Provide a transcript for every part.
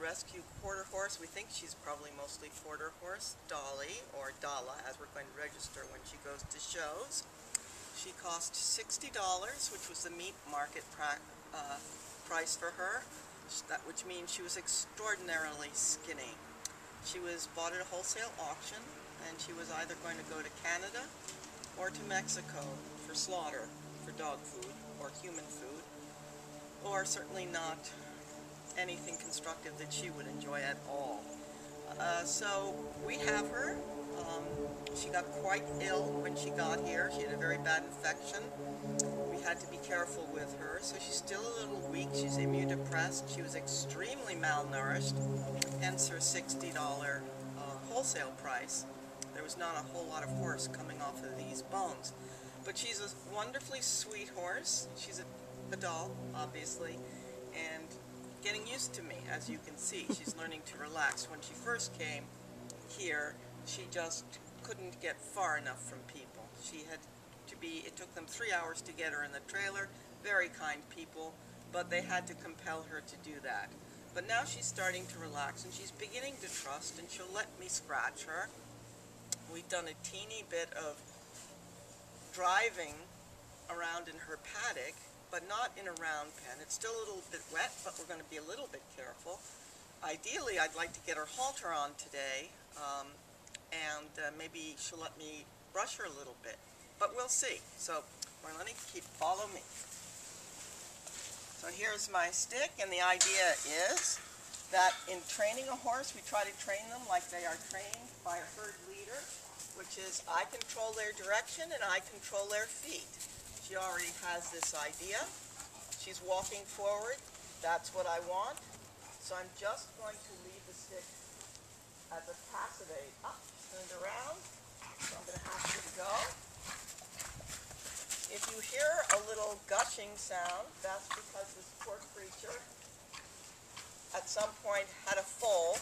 rescue quarter horse. We think she's probably mostly quarter horse, Dolly, or Dalla, as we're going to register when she goes to shows. She cost $60, which was the meat market price for her, which means she was extraordinarily skinny. She was bought at a wholesale auction, and she was either going to go to Canada or to Mexico for slaughter, for dog food or human food, or certainly not anything constructive that she would enjoy at all. So we have her. She got quite ill when she got here. She had a very bad infection. We had to be careful with her. So she's still a little weak. She's immunodepressed. She was extremely malnourished, hence her $60 wholesale price. There was not a whole lot of horse coming off of these bones. But she's a wonderfully sweet horse. She's a doll, obviously, and getting used to me, as you can see. She's learning to relax. When she first came here, she just couldn't get far enough from people. She had to be, it took them 3 hours to get her in the trailer. Very kind people, but they had to compel her to do that. But now she's starting to relax, and she's beginning to trust, and she'll let me scratch her. We've done a teeny bit of driving around in her paddock, but not in a round pen. It's still a little bit wet, but we're going to be a little bit careful. Ideally, I'd like to get her halter on today, and maybe she'll let me brush her a little bit, but we'll see. So we're letting follow me. So here's my stick, and the idea is that in training a horse, we try to train them like they are trained by a herd leader, which is I control their direction and I control their feet. She already has this idea. She's walking forward. That's what I want. So I'm just going to leave the stick as a passivate up, turned around. So I'm going to have to go. If you hear a little gushing sound, that's because this poor creature at some point had a foal,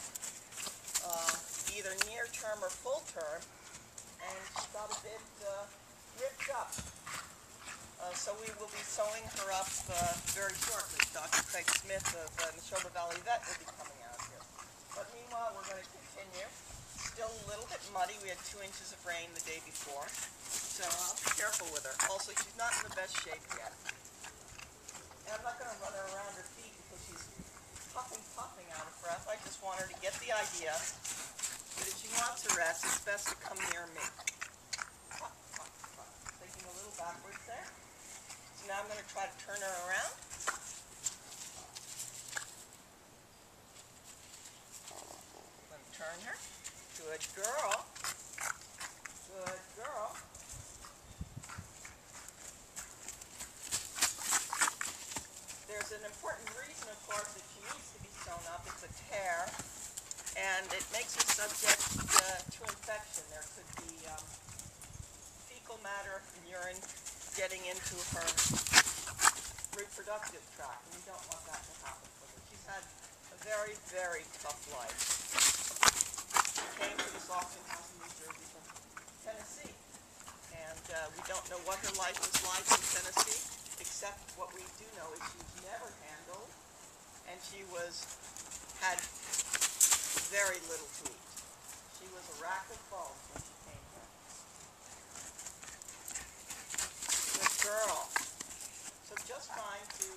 either near term or full term, and she got a bit ripped up. So we will be sewing her up very shortly. Dr. Craig Smith of Neshoba Valley Vet will be coming out here. But meanwhile, we're going to continue. Still a little bit muddy. We had 2 inches of rain the day before. So I'll be careful with her. Also, she's not in the best shape yet. And I'm not going to run her around her feet because she's puffing out of breath. I just want her to get the idea that if she wants a rest, it's best to come near me. Taking a little backwards there. So now I'm going to try to turn her around. I'm going to turn her. Good girl. Good girl. There's an important reason, of course, that she needs to be sewn up. It's a tear, and it makes her subject to infection. There could be fecal matter and urine getting into her reproductive tract, and we don't want that to happen for her. She's had a very, very tough life. She came to this auction house in New Jersey from Tennessee, and we don't know what her life was like in Tennessee, except what we do know is she was never handled, and she had very little to eat. She was a rack of bones when she came here. Good girl. So just fine to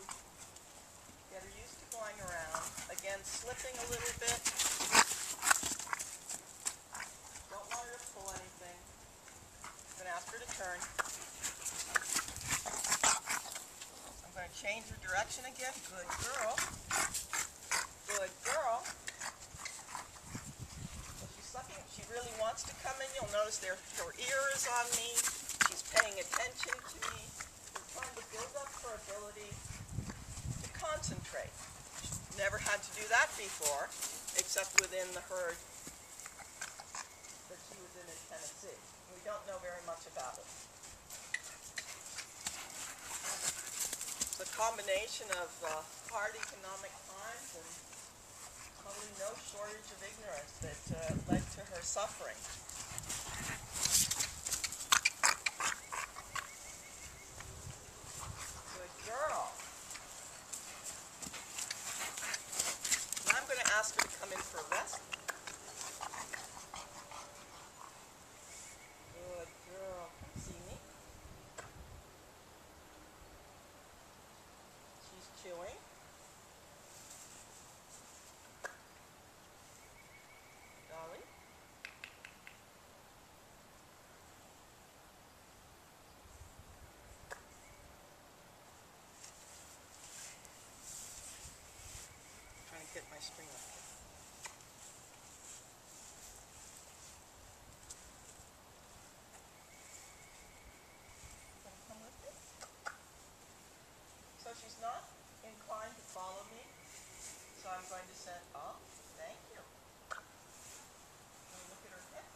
get her used to going around. Again, slipping a little bit. Don't want her to pull anything. I'm going to ask her to turn. I'm going to change her direction again. Good girl. Good girl. So she's sucking. She really wants to come in. You'll notice her ear is on me. She's paying attention to me. We're trying to build up her ability to concentrate. She's never had to do that before, except within the herd that she was in Tennessee. We don't know very much about it. It's a combination of hard economic times and probably no shortage of ignorance that led to her suffering. Good girl. Now I'm going to ask her to come in for a rest. Good girl. Come see me. She's chewing. Dolly. Trying to get my string up here. Wanna come with me? So she's not inclined to follow me, so I'm going to send, oh, thank you. Let me look at her hip.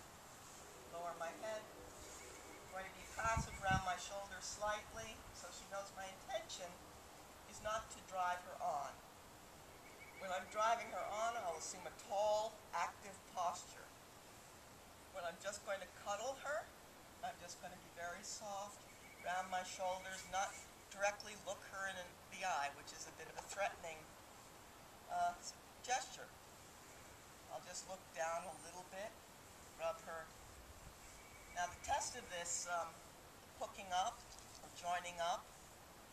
Lower my head. I'm going to be passive around my shoulder slightly, so she knows my intention is not to drive her on. When I'm driving her on, I'll assume a tall, active posture. When I'm just going to cuddle her, I'm just going to be very soft, round my shoulders, not directly look her in the eye, which is a bit of a threatening gesture. I'll just look down a little bit, rub her. Now the test of this hooking up, or joining up,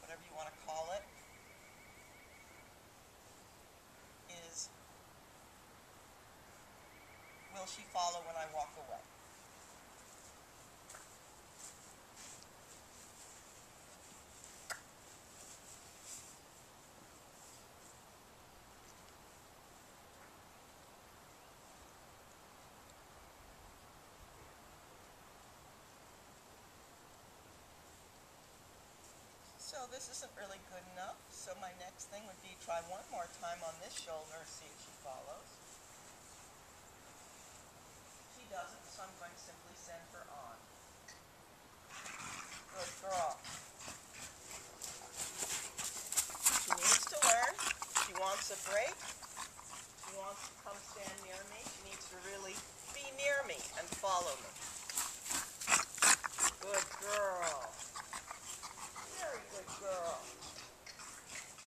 whatever you want to call it, is, will she follow when I walk away? So this isn't really good enough, so my next thing would be try one more time on this shoulder and see if she follows. She doesn't, so I'm going to simply send her on. Good girl. She needs to learn. She wants a break. She wants to come stand near me. She needs to really be near me and follow me. Good girl.